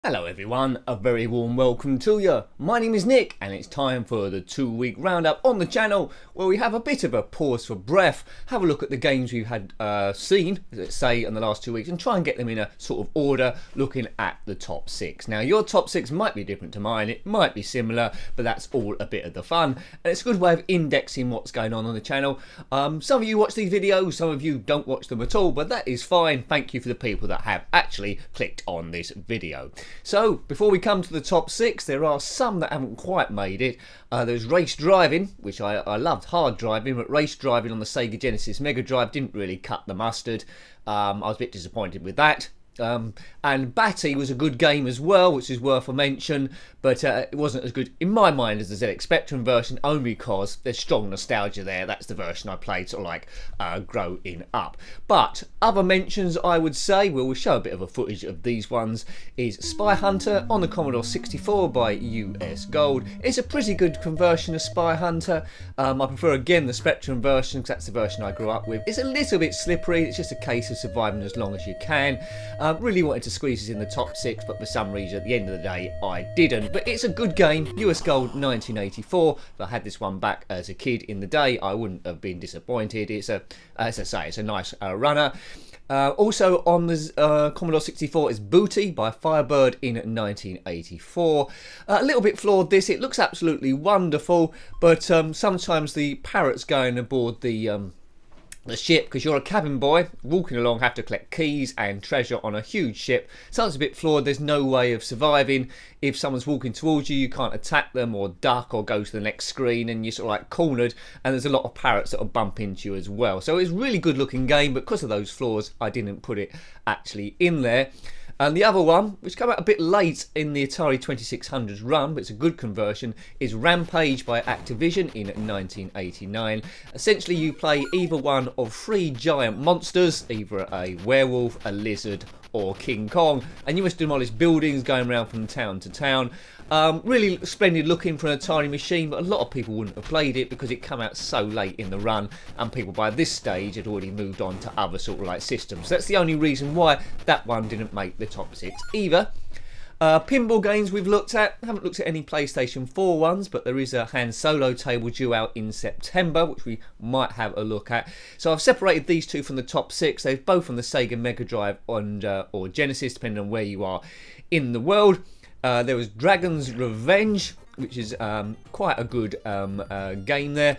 Hello everyone, a very warm welcome to you. My name is Nick and it's time for the 2-week roundup on the channel where we have a bit of a pause for breath, have a look at the games we've had seen, let's say, in the last 2 weeks and try and get them in a sort of order looking at the top 6. Now your top 6 might be different to mine, it might be similar, but that's all a bit of the fun and it's a good way of indexing what's going on the channel. Some of you watch these videos, some of you don't watch them at all, but that is fine. Thank you for the people that have actually clicked on this video. So, before we come to the top 6, there are some that haven't quite made it. There's race driving, which I loved hard driving, but race driving on the Sega Genesis Mega Drive didn't really cut the mustard. I was a bit disappointed with that. And Batty was a good game as well, which is worth a mention, but it wasn't as good in my mind as the zxspectrum version, only because there's strong nostalgia there. That's the version I played sort of like growing up. But other mentions I would say, we'll show a bit of a footage of these ones, is Spy Hunter on the Commodore 64 by US Gold. It's a pretty good conversion of Spy Hunter. I prefer again the Spectrum version because that's the version I grew up with. It's a little bit slippery, it's just a case of surviving as long as you can. Really wanted to squeeze this in the top 6, but for some reason at the end of the day I didn't. But it's a good game, US Gold 1984. If I had this one back as a kid in the day, I wouldn't have been disappointed. It's a, as I say, it's a nice runner. Also on the Commodore 64 is Booty by Firebird in 1984. A little bit flawed this, it looks absolutely wonderful, but sometimes the parrots going aboard the ship, because you're a cabin boy walking along, have to collect keys and treasure on a huge ship. Sounds a bit flawed. There's no way of surviving. If someone's walking towards you, you can't attack them or duck or go to the next screen, and you're sort of like cornered, and there's a lot of parrots that will bump into you as well. So it's a really good looking game, but because of those flaws I didn't put it actually in there. And the other one, which came out a bit late in the Atari 2600's run, but it's a good conversion, is Rampage by Activision in 1989. Essentially you play either one of 3 giant monsters, either a werewolf, a lizard or King Kong, and you must demolish buildings going around from town to town. Really splendid looking for an Atari machine, but a lot of people wouldn't have played it because it came out so late in the run and people by this stage had already moved on to other sort of like systems. So that's the only reason why that one didn't make the top 6 either. Pinball games we've looked at. I haven't looked at any PlayStation 4 ones, but there is a Han Solo table due out in September, which we might have a look at. So I've separated these two from the top 6. They're both on the Sega Mega Drive and, or Genesis, depending on where you are in the world. There was Dragon's Revenge, which is quite a good game there.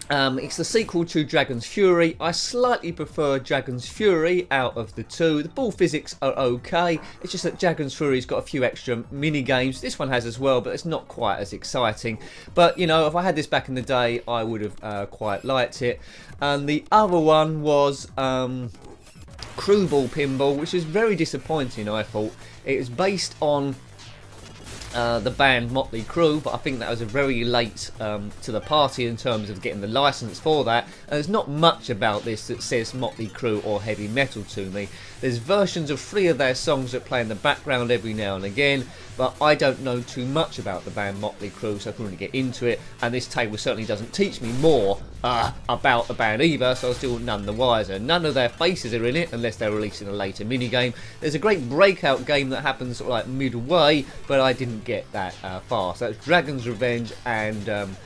It's the sequel to Dragon's Fury. I slightly prefer Dragon's Fury out of the two. The ball physics are okay. It's just that Dragon's Fury's got a few extra mini games. This one has as well, but it's not quite as exciting. But you know, if I had this back in the day, I would have quite liked it. And the other one was Crew Ball Pinball, which is very disappointing, I thought. It was based on the band Motley Crue, but I think that was a very late to the party in terms of getting the license for that, and there's not much about this that says Motley Crue or heavy metal to me. There's versions of 3 of their songs that play in the background every now and again, but I don't know too much about the band Motley Crue, so I couldn't really get into it, and this table certainly doesn't teach me more about the band either, so I'm still none the wiser. None of their faces are in it, unless they're releasing a later minigame. There's a great breakout game that happens sort of like midway, but I didn't get that far. So it's Dragon's Revenge and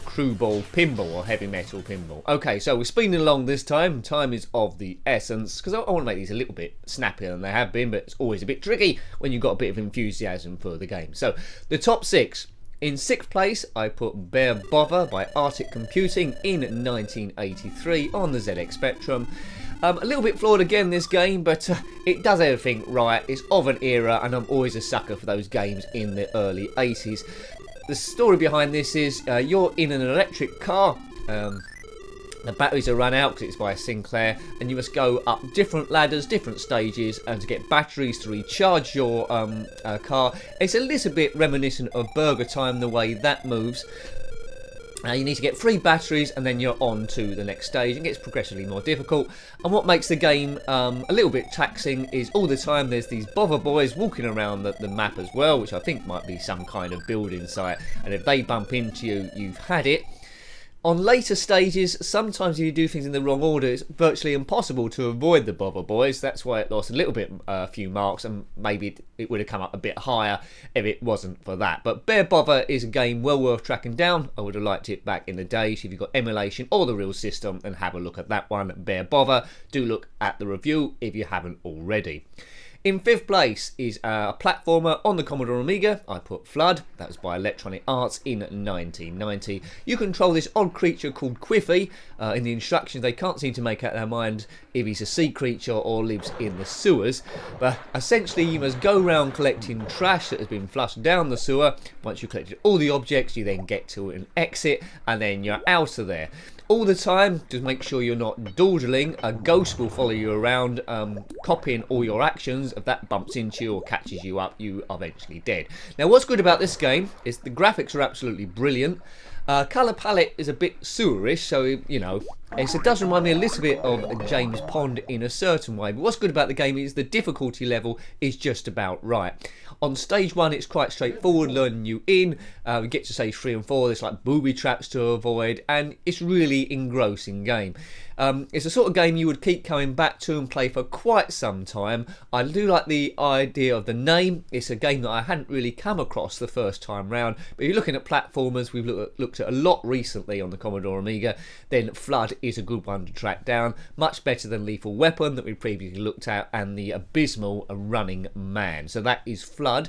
Crew Ball Pinball, or Heavy Metal Pinball. Okay, so we're speeding along this time. Time is of the essence, because I want to make these a little bit snappier than they have been, but it's always a bit tricky when you've got a bit of enthusiasm for the game. So, the top 6. In 6th place, I put Bear Bother by Arctic Computing in 1983 on the ZX Spectrum. A little bit flawed again, this game, but it does everything right. It's of an era, and I'm always a sucker for those games in the early 80s. The story behind this is you're in an electric car. The batteries are run out because it's by Sinclair, and you must go up different ladders, different stages, and to get batteries to recharge your car. It's a little bit reminiscent of Burger Time, the way that moves. You need to get 3 batteries and then you're on to the next stage. It gets progressively more difficult, and what makes the game a little bit taxing is all the time there's these bother boys walking around the map as well, which I think might be some kind of building site, and if they bump into you, you've had it. On later stages, sometimes if you do things in the wrong order, it's virtually impossible to avoid the bother boys. That's why it lost a little bit, a few marks, and maybe it would have come up a bit higher if it wasn't for that. But Bear Bother is a game well worth tracking down. I would have liked it back in the day. So if you've got emulation or the real system, then have a look at that one, Bear Bother. Do look at the review if you haven't already. In 5th place is a platformer on the Commodore Amiga. I put Flood. That was by Electronic Arts in 1990. You control this odd creature called Quiffy. In the instructions, they can't seem to make out their mind if he's a sea creature or lives in the sewers. But essentially, you must go around collecting trash that has been flushed down the sewer. Once you've collected all the objects, you then get to an exit, and then you're out of there. All the time, just make sure you're not dawdling. A ghost will follow you around, copying all your actions. If that bumps into you or catches you up, you are eventually dead. Now, what's good about this game is the graphics are absolutely brilliant. Colour palette is a bit sewerish, so, you know, it does remind me a little bit of James Pond in a certain way. But what's good about the game is the difficulty level is just about right. On stage 1, it's quite straightforward, learning you in. We get to stage 3 and 4, there's like booby traps to avoid, and it's really engrossing game. It's the sort of game you would keep coming back to and play for quite some time. I do like the idea of the name. It's a game that I hadn't really come across the first time round. But if you're looking at platformers, we've looked at a lot recently on the Commodore Amiga, then Flood is a good one to track down. Much better than Lethal Weapon that we previously looked at, and the abysmal Running Man. So that is Flood.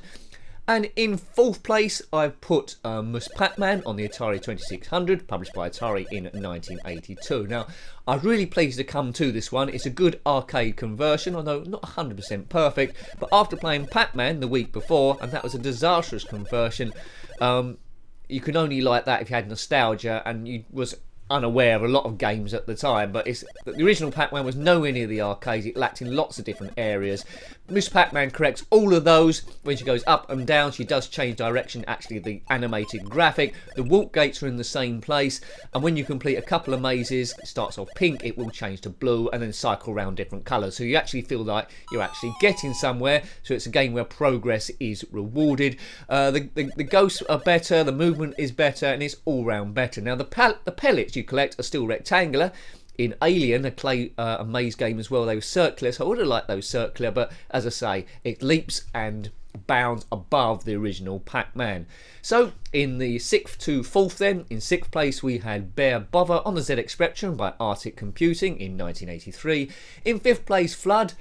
And in 4th place, I've put Mus Pac-Man on the Atari 2600, published by Atari in 1982. Now, I'm really pleased to come to this one. It's a good arcade conversion, although not 100% perfect. But after playing Pac-Man the week before, and that was a disastrous conversion, you can only like that if you had nostalgia and you was unaware of a lot of games at the time. But the original Pac-Man was nowhere near the arcades. It lacked in lots of different areas. Miss Pac-Man corrects all of those. When she goes up and down, she does change direction. Actually, the animated graphic, the warp gates are in the same place, and when you complete a couple of mazes, it starts off pink, it will change to blue, and then cycle around different colours. So you actually feel like you're actually getting somewhere. So it's a game where progress is rewarded. The ghosts are better, the movement is better, and it's all round better. Now the pellets you collect are still rectangular. In Alien, a maze game as well, they were circular, so I would have liked those circular, but as I say, it leaps and bounds above the original Pac-Man. So in the 6th to 4th then, in 6th place we had Bear Bother on the zxspectrum by Arctic Computing in 1983. In 5th place, Flood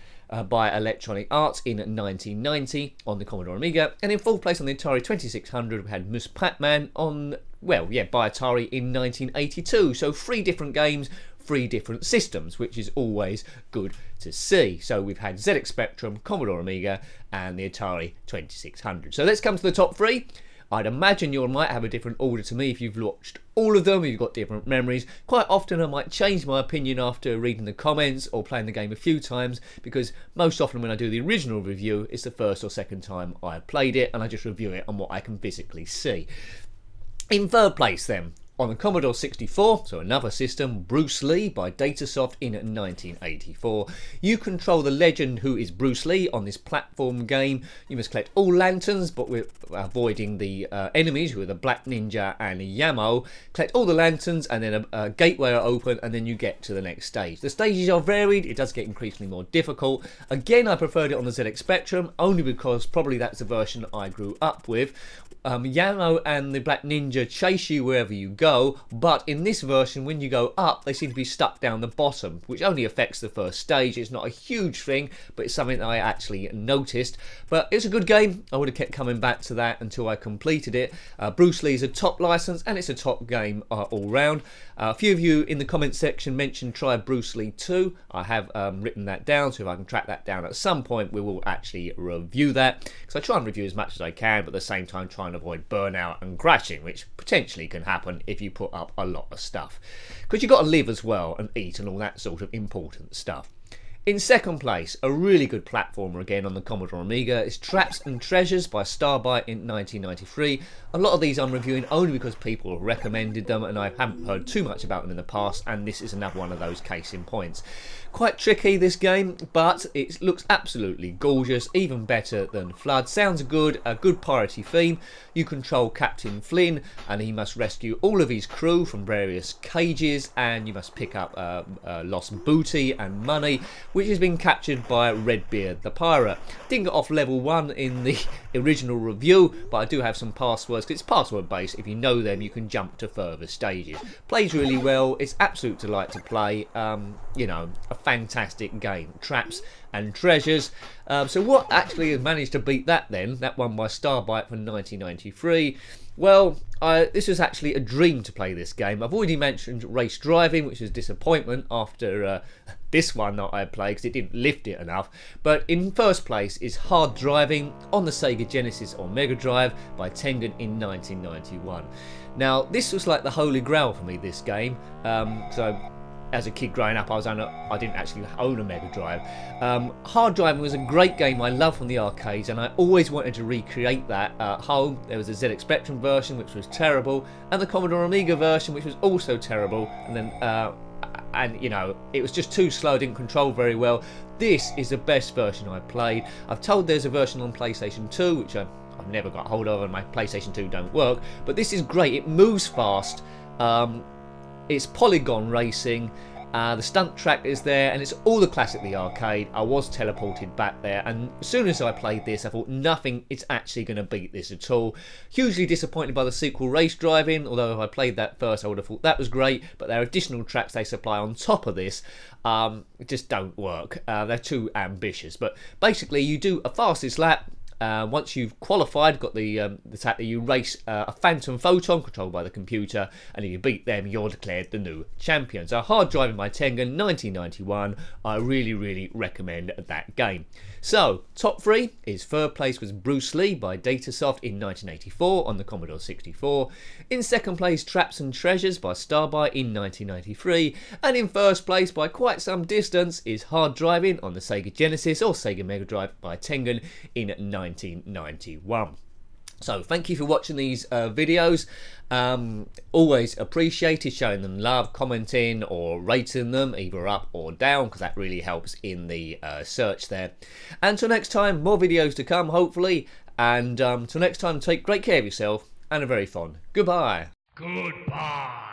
by Electronic Arts in 1990 on the Commodore Amiga. And in 4th place on the Atari 2600 we had Mus Pac-Man on, well, yeah, by Atari in 1982. So 3 different games, 3 different systems, which is always good to see. So we've had zxspectrum, Commodore Amiga, and the Atari 2600. So let's come to the top 3. I'd imagine you might have a different order to me if you've watched all of them, you've got different memories. Quite often I might change my opinion after reading the comments or playing the game a few times, because most often when I do the original review, it's the first or second time I played it, and I just review it on what I can physically see. In 3rd place then, on the Commodore 64, so another system, Bruce Lee by Datasoft in 1984. You control the legend who is Bruce Lee on this platform game. You must collect all lanterns, but we're avoiding the enemies who are the Black Ninja and Yamo. Collect all the lanterns, and then a gateway will open, and then you get to the next stage. The stages are varied, it does get increasingly more difficult. Again, I preferred it on the zxspectrum, only because probably that's the version I grew up with. Yamo and the Black Ninja chase you wherever you go, but in this version, when you go up, they seem to be stuck down the bottom, which only affects the first stage. It's not a huge thing, but it's something that I actually noticed. But it's a good game. I would have kept coming back to that until I completed it. Bruce Lee is a top license, and it's a top game all round. A few of you in the comment section mentioned try Bruce Lee 2. I have written that down, so if I can track that down at some point, we will actually review that. Because I try and review as much as I can, but at the same time try and avoid burnout and crashing, which potentially can happen if you put up a lot of stuff. Because you've got to live as well and eat and all that sort of important stuff. In 2nd place, a really good platformer again on the Commodore Amiga is Traps and Treasures by Starbyte in 1993. A lot of these I'm reviewing only because people have recommended them and I haven't heard too much about them in the past, and this is another one of those case in points. Quite tricky, this game, but it looks absolutely gorgeous, even better than Flood. Sounds good, a good piratey theme. You control Captain Flynn, and he must rescue all of his crew from various cages, and you must pick up lost booty and money, which has been captured by Redbeard the pirate. Didn't get off level 1 in the original review, but I do have some passwords, because it's password based. If you know them, you can jump to further stages. Plays really well, it's absolute delight to play. You know, a fantastic game. Traps and treasures. So what actually has managed to beat that then? That one by Starbite from 1993. Well, this was actually a dream to play this game. I've already mentioned race driving, which is a disappointment after this one that I played, because it didn't lift it enough. But in first place is hard driving on the Sega Genesis or Mega Drive by Tengen in 1991. Now, this was like the holy grail for me, this game. So as a kid growing up, I didn't actually own a Mega Drive. Hard Driving was a great game I loved from the arcades, and I always wanted to recreate that at home. There was a ZX Spectrum version, which was terrible, and the Commodore Amiga version, which was also terrible. And then, and you know, it was just too slow, didn't control very well. This is the best version I've played. I've told there's a version on PlayStation 2, which I've never got hold of, and my PlayStation 2 don't work. But this is great. It moves fast. It's polygon racing, the stunt track is there, and it's all the classic the arcade. I was teleported back there, and as soon as I played this, I thought nothing is actually going to beat this at all. Hugely disappointed by the sequel Race Driving, although if I played that first I would have thought that was great, but there are additional tracks they supply on top of this just don't work. They're too ambitious. But basically you do a fastest lap. Once you've qualified, got the fact that you race a phantom photon controlled by the computer, and if you beat them, you're declared the new champion. So Hard Driving by Tengen, 1991. I really recommend that game. So top 3 is third place was Bruce Lee by Datasoft in 1984 on the Commodore 64. In second place, Traps and Treasures by Starbite in 1993, and in first place by quite some distance is Hard Driving on the Sega Genesis or Sega Mega Drive by Tengen in 1991. So thank you for watching these videos. Always appreciated showing them love, commenting or rating them either up or down, because that really helps in the search there. And until next time, more videos to come hopefully, and until next time, take great care of yourself and a very fond goodbye. Goodbye.